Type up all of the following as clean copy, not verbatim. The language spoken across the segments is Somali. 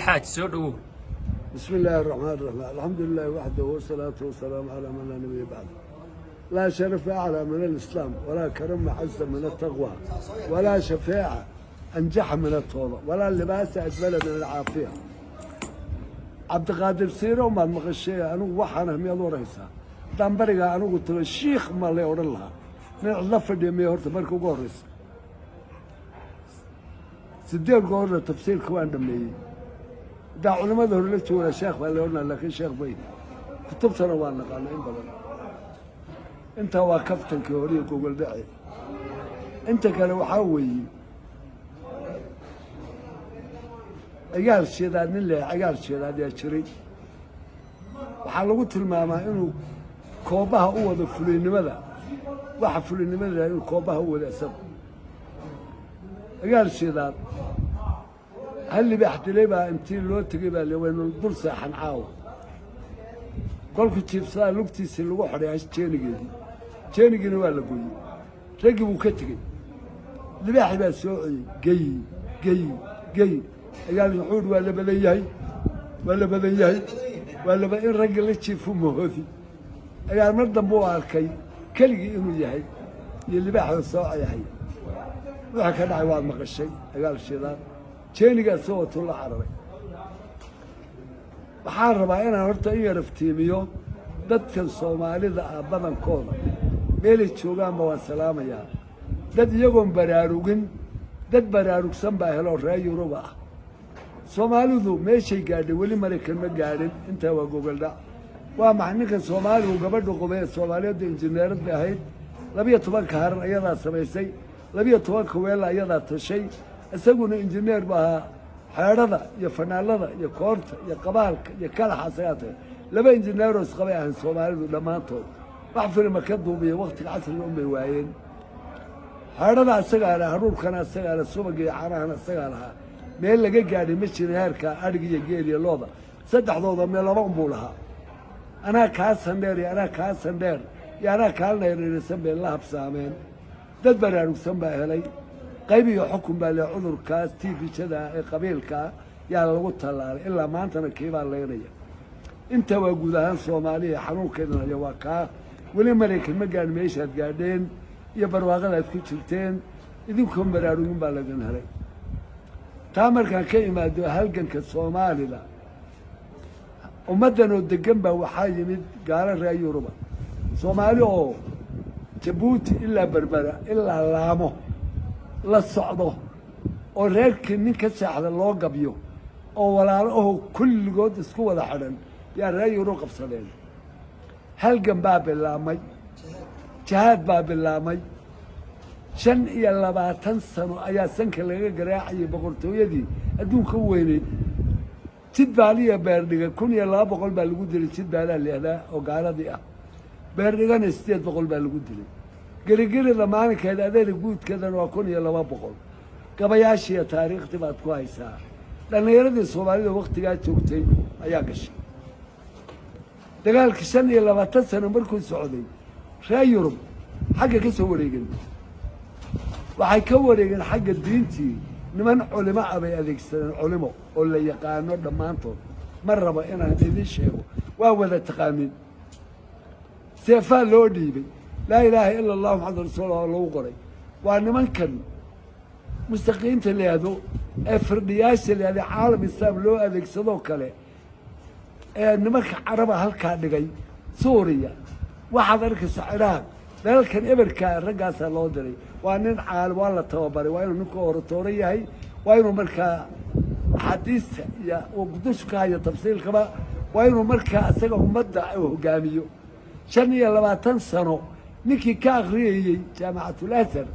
حاج سودو. بسم الله الرحمن الرحيم. الحمد لله وحده والصلاة والسلام على من لا نبي بعده. لا شرف أعلى من الإسلام ولا كرم أعز من التقوى ولا شفاعة أنجح من التوبة ولا لباس أجمل من العافية. عبد القادر سيرة وما المغشية أنا وحنا هم يدور رئيسا دامبرجا أنا قلت له الشيخ ما اللي يقول لها من اللفة دي ميهورت بركو قورس سدير قور تفسير كوان دمي دا علماء ظهر لك ولا شيخ ولا قلنا لك شيخ بي كتب سنوان قال إن بدل أنت واقفت الكوريك وقول داعي أنت كانوا حوي عيال الشيداد نلي عيال الشيداد يا شري وحلقت الماما إنه كوبها هو ذا فلين ماذا واحد فلين ماذا إنه كوبها هو ذا سب عيال الشيداد هل اللي بيحكي لي بقى أنتي لو تجيبها اللي وين البورصة حنعاو قال كنت بصار لقتي سلوح رياش تشيني ولا قوي رقبوا كتجي اللي بيحكي بقى سوعي جي قال يحود ولا بديهي ولا بين رجل تشوفه مهذي قال مرضى بوها الكي كلي إنه يهي اللي بيحكي الصاع يهي وحكى عواد مغشي قال الشيطان تشيني قال صوت الله عربي وحارب أنا هرت أي رفتيميو دتك الصومالي ذا بدن كولا ميلي تشوغان بوا السلام يا دد يقوم براروجن دد براروج سنبا هلو رايو ربع صومالي ذو ماشي قاعد ولي مريكن ما قاعدين انت وجوجل ده ومعنيك الصومالي وقبل قبيل الصومالي ده انجنير ده هيد لبي طبعا كهر أيضا سميسي لبي طبعا كويلا أيضا تشي أسقون انجنير بها حيرده يا فنالده يا كورت يا قبالك يا كل حسياته لبا انجنير وسقبي عن الصومالي دمانتود وحفر مكدو بي وقت العصر الأمي واين حيرده أسقى هرور كان أسقى السوبق عنا أسقى ميل لقى قاعد يمشي نهارك أرجع يجيلي اللوضة صدق لوضة من لبان بولها أنا كاس هندير أنا كاس هندير يا أنا كالنا يرسم بالله بسامين دبر أنا سمبا هلي قيبي حكم بالله عذر كاس تيجي كذا قبيل كا يا لو طلع إلا ما أنت كيف الله يريا أنت وجودها الصومالية حنون كذا يا وكا ولي ملك المجال ميشهد قاعدين يبروا غلا كتشلتين إذنكم برارون بالجن هلي تامر كان كلمة دو هلجن كالصومالي لا ومدنوا الدجنبة وحاجمد قال الرأي ربع صومالي أو تبوت إلا بربرة إلا لامه لا صعده وريك إنك ساحل الله قبيه أو ولا له كل جود سكوا ذا حرن يا الرأي رقب صلين هلجن باب اللامي جهاد باب اللامي شن يلا بقى تنسنوا أيا سنك اللي جراحي بقولتوا يدي أدون كويني تدبالي بردقة كون يلا بقول بالجودري تدبالي اللي هذا وقال ذي بردقة نستيت بقول بالجودري قريقري زمان كذا هذا الجود كذا وكون يلا ما بقول كبياشي تاريخ تبعت كويسة لأن يرد الصومالي وقت جاي توقتي أياقش تقال كشن يلا بقى تنسنوا مركز سعودي شيء يرب حاجة كسر وريجن waxay ka wareegeen xagga diintii niman culimo ah bay adeegsadeen culimo oo la yaqaano dhammaantood ma rabo inaan idin sheego waa wada taqaanin seefaa loo dhiibay laa ilaaha ila allah muxamad rasuulullah lagu qoray waa nimankan mustaqiinta leedo ee firdhiyaasha leedo caalam islaam loo adeegsadoo kale ee nimanka caraba halkaa dhigay suuriya waxaad arkaysa ciraaq dalkan eberka ragaasaa loo diray waa nin caal waa la tababaray waa inuu ninka oratooro yahay waa inuu markaa xadiista iyo quduska iyo tafsiilkaba waa inuu markaa asaga ummadda hogaamiyo 25 sano ninkii ka akhriyay jaamacatul azhar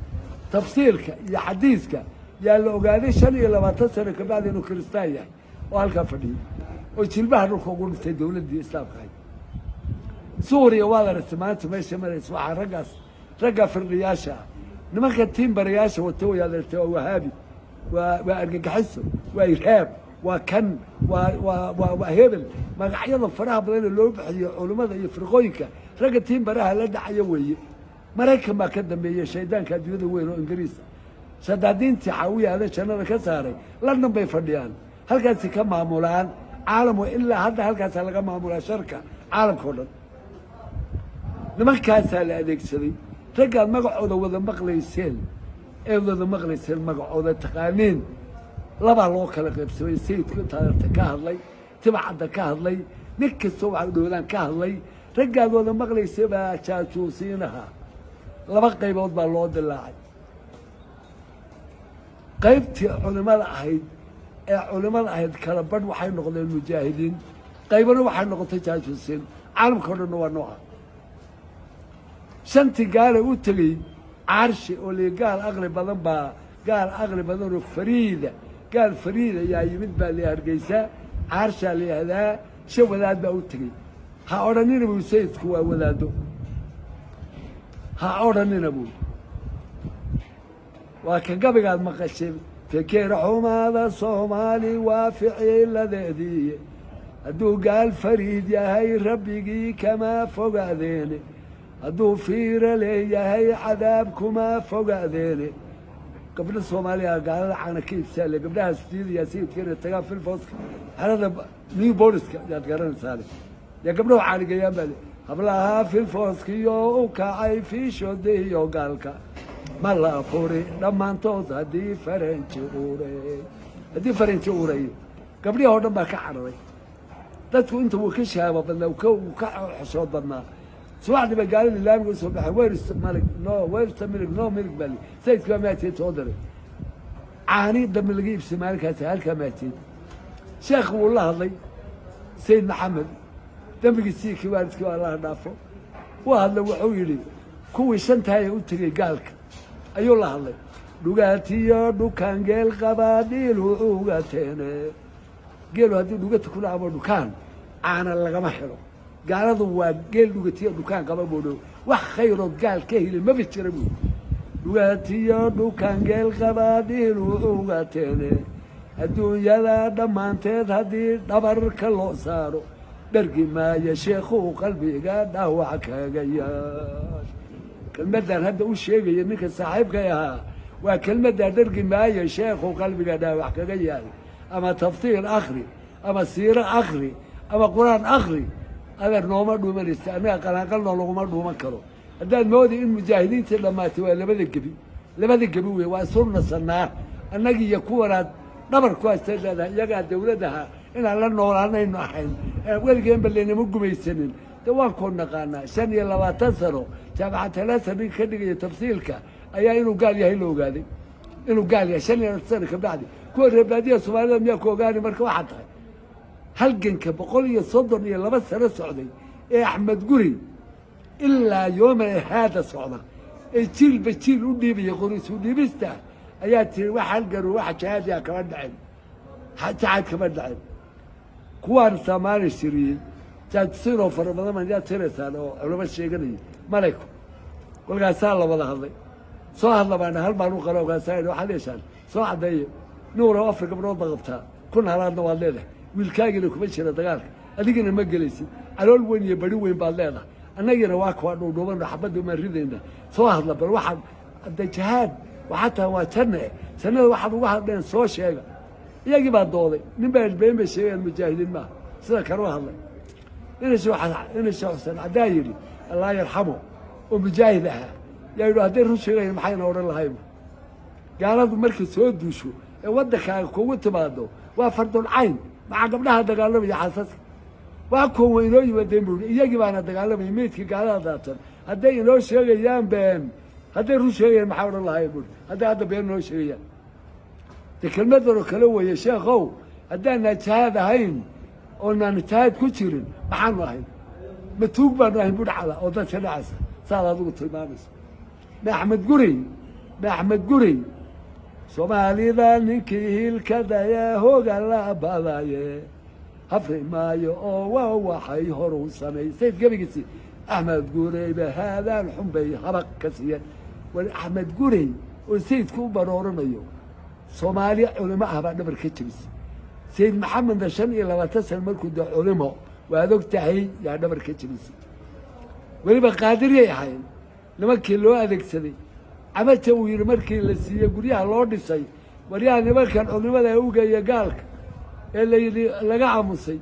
tafsiilka iyo xadiiska yaa la ogaaday 25 sano ka bacdi inuu kristaan yahay oo halka fadhiyo oo jilbaha dhulka ugu dhintay dawladda islaamka سوريا ولا رسمات ماشي مريس وحا رقا في الرياشة نمكن تيم برياشة والتوي هذا التوي وهابي وارقحسه وإرهاب وكن وهبل ما قاعد فراها بين اللوبح علماء يفرقويك رقا تيم براها لدى حيوية مريكا ما كدم بي شيطان كان يذو وينو انجليز سدادين تحاوية هذا شنانا كساري لنن بيفرديان halkaasi ka maamulaan caalamku ilaa hadda halkaasaa laga maamulaa sharka caalamka oo dhan nimankaasaa la adeegsaday raggaad magacooda wada maqlayseen magacooda taqaaniin labaa loo kala qaybsamay sayidku intaadata ka hadlay tibacadda ka hadlay nin kastoo waxa dhowdaan ka hadlay raggaad wada maqlaysay baa jaajuusiinaha laba qaybood baa loo dilaacay qaybtii culimada ahayd kala badh waxay noqdeen mujaahidiin qaybana waxay noqotay jaajuusiin caalamka o dhanna waa nooca shantii gaala u tegey caarshi oo li gaal aqli badan oo gaal fariida yaa yimid baa la hargeysaa caarshaa la yihahdaa shan wadaad baa u tegey ha odhanina buu sayidku waa wadaado ha odhanina buu waa ka gabigaad maqashay fikir xumaada soomaali waa ficiladeedii hadduu gaal fariid yahay rabbigii kama fogaadeene hadduu fiiro leeyahay cadaab kuma fogaadeene gabdha soomaaliya gaalada caana ka ibsaale gabdhahaas diidayaa sayidka inay tagaan filfooska xerada new booliska yaad garanaysaale yaa gabdhahu caanigayaan baa le hablaha filfooskiyo u kacay fiishoodiyo gaalka ma la furi dhammaantood haddii faranji uray gabdhihi oo dhan baa ka cararay dadku inta wuu ka shahaaba badnaa wuu ka xishood badnaa subaxdii ba gaalada laamiga u soo baxay weersta milig no milig baa li sayidka baa maateed soo diray caani dambe laga iibsay maalinkaasi halkaa maateed sheekh wuu la hadlay sayid maxamed dembigiisii kii waalidkii waa allaha dhaafo wuu hadlay wuxuu yidhi kuwii shantaaya u tegey gaalka ayuu la hadlay dhugaatiyo dhukaan geel qabaa dhiilu ugateene geelu haddii dhugata ku dhacmo dhukaan caana lagama helo gaaladu waa geel dhugatiyo dhukaan qaba buu dhow wax khayrood gaal ka heli maba jira buu dhugaatiyo dhukaan geel qabaa dhiilu ugateene adduunyada dhammaanteed haddii dhabarka loo saaro dhargi maayo sheekhuu qalbiga dhaawac kaga yaal kelmaddan hadda u sheegaya ninka saaxiibkay ahaa waa kelmaddaa dhargi maayo sheekhuu qalbiga dhaawac kaga yaal ama tafsiir akhri ama siiro akhri ama qur-aan akhri adeer nooma dhuumanaysa annaga qalaanqalnoo laguma dhuuman karo haddaad moodi in mujaahidiintii dhammaatay waa labada gebi wey waa isu nasannaa annagii iyo kuwanaad dhabar ku haystay leedahay iyagaa dawladdaha inaan la noolaanaynu ahayn weligeenba laynama gumaysanin de waan koo naqaanaa 25 sano jaamacatalaasa ninka ka dhigaya tafsiilka ayaa inuu gaal yahay la ogaaday inuu gaal yahay 25 sano ka bacdi kuwa reebaadiya soomaalida miyaa ku ogaani marka waxaa tahay halganka 132 sano socday ee axmed guri ilaa yooma haada socda ee jiilba jiil u dhiibaya qoriisu dhiibista ayaa tiri wax halgan wax jahaadiya kama dhacin jahaad kama dhacin kuwaan soomaali shiriyey jaadsiinoo fara badan baan yaad tiraysaan oo culamo sheeganaya malayku kolkaasaa la wada hadlay soo hadla baana hal baan u qala ogaasaa waxaad yeeshaan soo caddeeye nuura afar gabdhood ba qabtaa kun halaadna waad leedahay wiilkaagina kuma jira dagaalka adigina ma gelaysid calool weyn iyo bari weyn baad leedahay annagina waa kuwa dhuudhuubanno xabadda umaan ridayna soo hadla bal waxaad hadda jahaad waxataa waa jannada waxaad uga hadleen soo sheega iyagii baa dooday nin baa been bay sheegayaan mujaahidiin maaha sida kanu hadlay ina sheekh xuseen caddaa yidhi allah yarxamo oo mujaahid ahaa yaa yidhi hadday run sheegayan maxayna odhan lahayba gaaladu markay soo duusho ee waddankaaga kugu timaado waa fardul cayn maxaa gabdhaha dagaalamaya xaasaska waa kuwa inoo yimaadeen buu iyagii baana dagaalamaya meydkii gaalada daatan hadday inoo sheegayaan been hadday run sheegayaan maxaa odhan lahayn buu hadday hadda been inoo sheegayaan de kelmadanoo kale weeye sheekhow haddaanaa jahaad ahayn oonaan jahaad ku jirin maxaanu ahayn ma tuug baanu ahayn budhacda oo dadka dhacaysa saad adigu tilmaamaysa ma axmed gurey soomaalida ninkii hiilkadaya hooga la badaye hafri maayo oo waa waxay horu samaysay gebigiisii axmed gureyba haadaan xunbay habaq ka siiyeen war axmed gurey oo sayidku u barooranayo soomaali culimo ah baa dhabar ka jebisay sayid maxamedna 25 sano markuu da culimo waad og tahay yaa dhabar ka jebisay weliba qaadiriyay ahayn nimankii loo adeegsaday amata uu yidhi markii la siiyey guryaha loo dhisay waryaha nimankan culimada ugeeya gaalka اللي لقى عمصي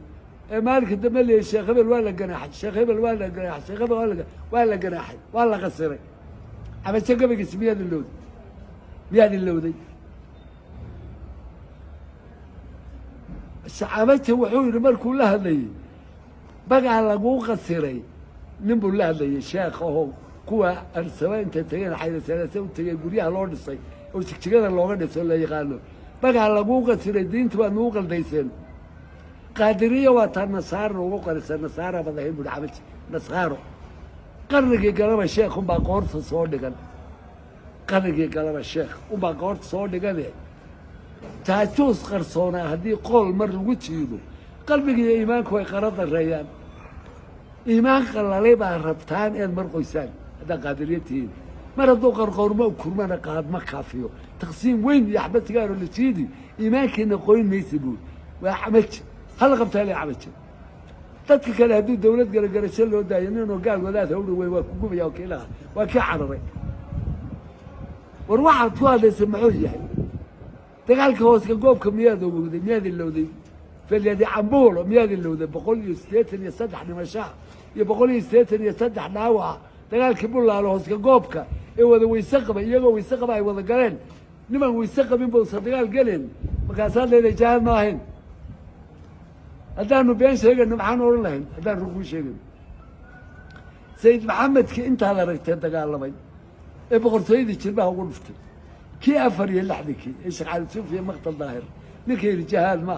مالك الدم اللي شيخ هبل ولا جناح شيخ هبل ولا جناح شيخ هبل ولا جناحي ولا قصيري أما شقة بقيس مياد اللود مياد اللودي عملته وحول مر كلها ذي بقى على قوة قصيري نبو الله ذي شيخ هو كوا أرسلوا أنت تجين حيل ثلاثة وتجين قريها لورد الصي وتكتجين اللورد الصي اللي يقالوا بقى على قوة قصيري دين تبى نوقل ديسين قادرية وتنصار وقرص النصارى بذهين بالعمل نصارى قرقي قلم الشيخ وباقورت صودقا قرقي قلم الشيخ وباقورت صودقا ذي تاجوز قرصونا هذه قول مر وجهيدو قلبك يا إيمانك ويقرض الريان إيمان قال لي بقى ربطان إن مر قيسان هذا قادريتين مرضو قرقور ما وكرمانا قاد ما كافيو تقسيم وين يا حبت قالوا اللي تيدي إيمانك إنه قوين ما يسيبون وعملت هلا قبتها لي عملت dadka kale hadduu dawlad garagarasho loo daayo ninoo gaal wadaad hawdha wey waa ku gubaya oo kiilaha waa kii cararay war waxaad ku hadlaysa muxuu yahay dagaalka hooska goobka miyaad ogowday miyaad ilowday falyadi cambuulo miyaad ilowday 183 dhimashaa iyo 183 dhaawaca dagaalkii bullaalo hooska goobka ee wada weyse qaba iyagoo weyse qaba ay wada galeen niman weyse qabin bausa dagaal galeen markaasaad leedahay jaahil ma ahayn هذا بين شيء إنه معنا ولا هين هذا ركوب شيء سيد محمد كي أنت هذا ركتين تقال لبي بقول سيدي شربها ونفت كي أفر يلحدك إيش قاعد تشوف في مقتل ظاهر نكير الجهال ما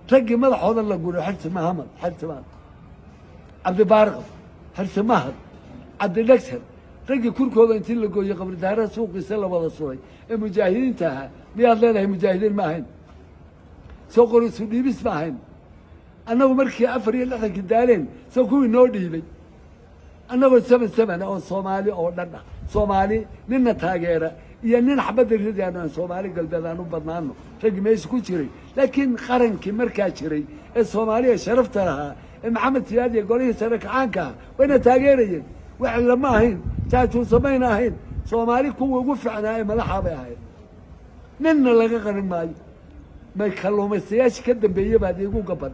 تلقي ماذا حوض الله يقول حرس محمد حرس محمد عبد بارغم حرس محمد عبد الأكثر تلقي كل كذا أنت اللي يقول قبل دهر سوق يسلم ولا صوي المجاهدين انتهى مياه لنا مجاهدين ما هن سوقوا سودي بسمعهم أنا ومركي أفري اللي كدالين سوقوا نودي لي أنا والسبن أو صومالي أو لنا صومالي لنا تاجرة يعني نحبذ الرجال أنا صومالي قلبي أنا بدنانه تجي ما يسكت شري لكن قرن كمركا شري الصومالية شرفت لها محمد سيادي يقول لي سرك عنك وين تاجرين وعلى ما هين تاتوا صبينا هين صومالي كوا وقف عنا ملحة بهاي نن لقى قرن ماي ما يخلوهم السياسي كده بيجيب هذه يقول قبل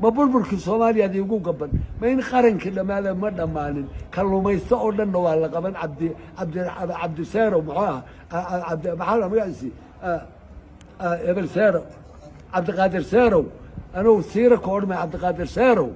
ما بربرك الصومالي هذه يقول قبل ما ينقرن كده ما له مرة معنين خلوهم يستقوا لنا ولا قبل عبد سارة ومعاه عبد محرم يعزي ابن سارة عبد القادر سارة أنا وسيرة كورمي عبد القادر سارة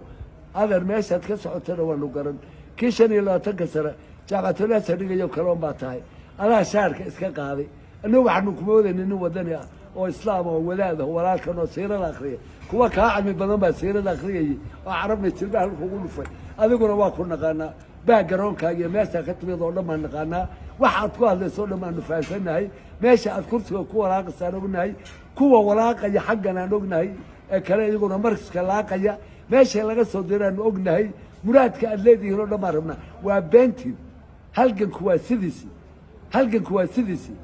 هذا المشهد كسر ترى ولا قرن كيشني لا تكسر جابت له سرقة يوم كلام باتاي أنا شارك إسكاك هذه إنه واحد مكمود إنه ودنيا وإسلام وولاده ولكن سيرة الآخرية كوا كاعد من بدن بسيرة الآخرية وعربنا تلبه الفقول في هذا يقول واقولنا قلنا باقرون كاجي ماشى كتب ضوء ما نقلنا واحد كوا اللي صار ما نفعلنا هاي ماشى الكرسي كوا راقص أنا قلنا هاي كوا ولاقة حقنا نقولنا هاي كلا يقولنا مركز كلاقة ماشى لقى صدرنا نقولنا هاي مراد كالذي يقولنا ما ربنا وبنتي هلقن كوا سدسي هلقن كوا سدسي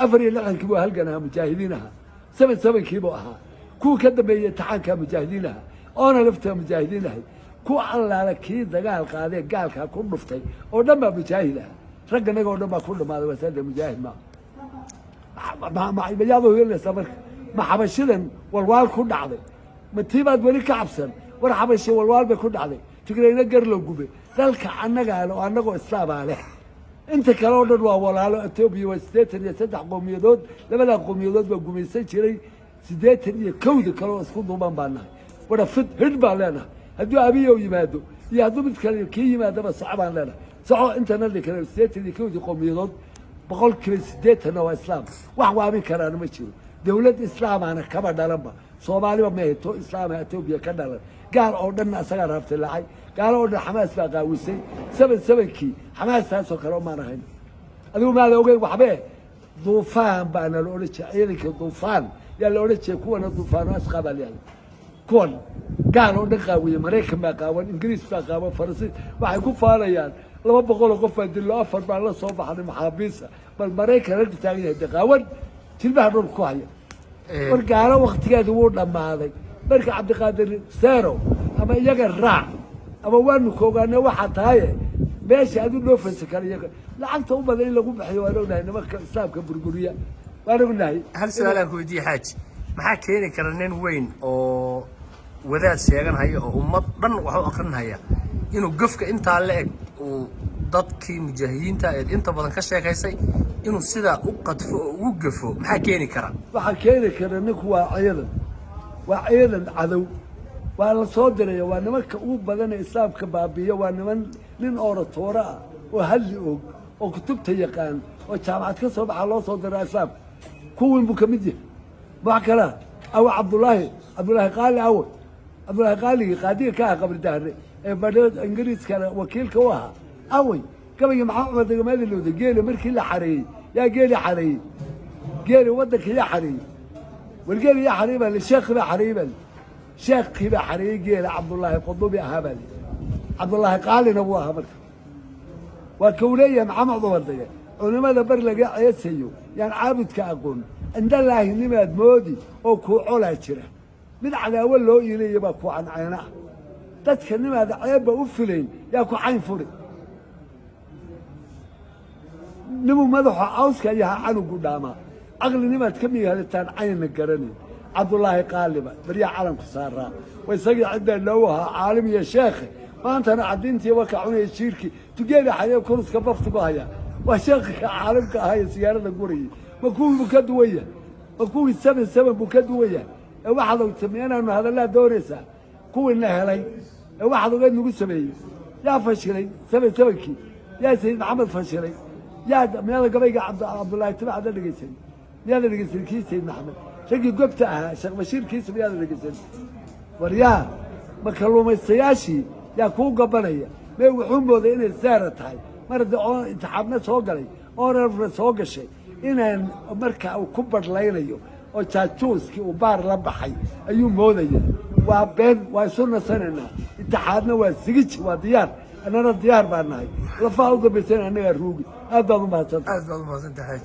أفري لغن كبوا هلقنها مجاهدينها سبن كيبوها كو كده بيتحان كمجاهدينها أنا لفتها مجاهدينها كو الله لكي دقال قاضي قال كون نفتي ودما مجاهدها رجنا ودما كل ما وسد مجاهد ما بياضوا يلا سبر ما حبشلن والوال كل عضي ما تيباد ولي كعبسن ولا حبش والوال بكل عضي تقدر ينقر له جوبي ذلك عنك قالوا عنك إسلام عليه أنت كلام دوا ولا على أثيوبيا وستين يسدح قوميدود لما قوميدود بقوميسين شري سدين كود كلام اسكون ضمان بانا ولا فت هرب علينا هدو أبيه ويمادو يهدو بتكلم كي يمادو بس صعب علينا صعب أنت نادي كلام سدين كود قوميدود بقول كل سدين أنا وإسلام وحوامي كلام مشيو دولة إسلام أنا كبر دلما صومالي وما تو إسلام أثيوبيا كدلا قال أردنا سجار هفت اللعي قال أردنا حماس بقى وسي سبن كي حماس تاسو كلام ما نهين هذو ما لو جاي وحبه طوفان بقى أنا لو قلت عيالك طوفان يا لو قلت كون طوفان أسقى باليان كون قال أردنا قوي مريكا ما قاون إنجليز ما قاون فرنسي وحيكون فاريان لما بقول قفة دلوا أفر بقى الله صوب عن محابيسة بل مريكا رد تاني قاون تلبه الروم كوية ورجعنا وقت كده ورنا مع هذا بركة عبد القادر سارو أما يجا الرع أما وين كوجانا واحد هاي ماشي هذول نفس كان يجا لعنت هم ذي اللي قوم بحيواننا هنا ما كان ساب كبرجورية وأنا قلنا هل سؤالك ودي حاج maxaa keeni kara nin weyn oo wadaad sheegan haya oo ummad dhan wax u aqrin haya inuu gafka intaa la eg uu dadkii mujaahidiinta ee inta badan ka sheekaysay inuu sidaa u qadfo oo ugu gafo maxaa keeni kara waxaa keeni kara ninku waa ciidan cadow waa la soo diraya waa nimanka ugu badan ee islaamka baabiiya waa nin oratoora ah oo hadli og oo kutubta yaqaan oo jaamacad ka soo baxa loo soo diraa islaamka kuwiin buu ka mid yahay wax kale aw cabdullaahi qaali awe cabdullaahi qaaligii qaadiga ka ah qabri dahre ee badhada ingiriiskana wakiilka u ahaa awey gabayga maxaa cumar degamaadi looda geela markii la xareeyey yaa geeli xareeyey geeli waddanka yaa xareeyey wargeeli yaa xareeyey baa li sheekhi baa xareeyey baa li sheekhii baa xareeyey geela cabdullaahi qudubi ahaa baa li cabdullaahi qaalina buu ahaa marka waa kau leeyahay maxamed cumar dege culimada bar laga ceesayo yaan caabudka aqoon cindallaahi nimaad moodi oo kuu colaa jira mid cadaawo loo iilaya baa ku cancayna ah dadka nimaad ceebba u filayn yaa ku cayn furi nimuu madaxu cawska yahaa canugu dhaamaa caqli nimaad ka miyahalitaan caynna garanayn cabdullaahi qaaliba baryaa calanku saaraa wa isagii ciddaa loogu ahaa caalim iyo sheekhe maantana caddiintii waka cunaya jiirkii tugeeli xayee kuruska baftigu hayaa waa sheekhika caalimka ahaa ee siyaarada gurayay ma kuwii buu ka duwan yahay ma kuwii saban buu ka duwan yahay ee waxaad ogta meenaanu hadallaa doonaysaa kuwiina helay ee waxaad ogeed nagu sameeyey yaa fashilay sabankii yaa sayid maxamed fashilay yaa miyaada gabayga cabdullaahi tibacda dhegaysan miyaada dhegaysan kii sayid maxamed raggii gobta ahaa sheekh bashiirkiisa miyaada dhegaysan war yaa ma kalluumaystayaashii yaa kuu gabanaya mee wuxuu mooday inay saara tahay mar haddii oo intixaabna soo galay oo reerna soo gashay inaan marka uu ku badhlaynayo oo jaajuuskii uu baar la baxay ayuu moodaya waa been waa isu nasanaynaa intixaabna waa sigij waa diyaar annana diyaar baan nahay lafaha u dambaysana annagaa ruugi aad baad u mahadsantahay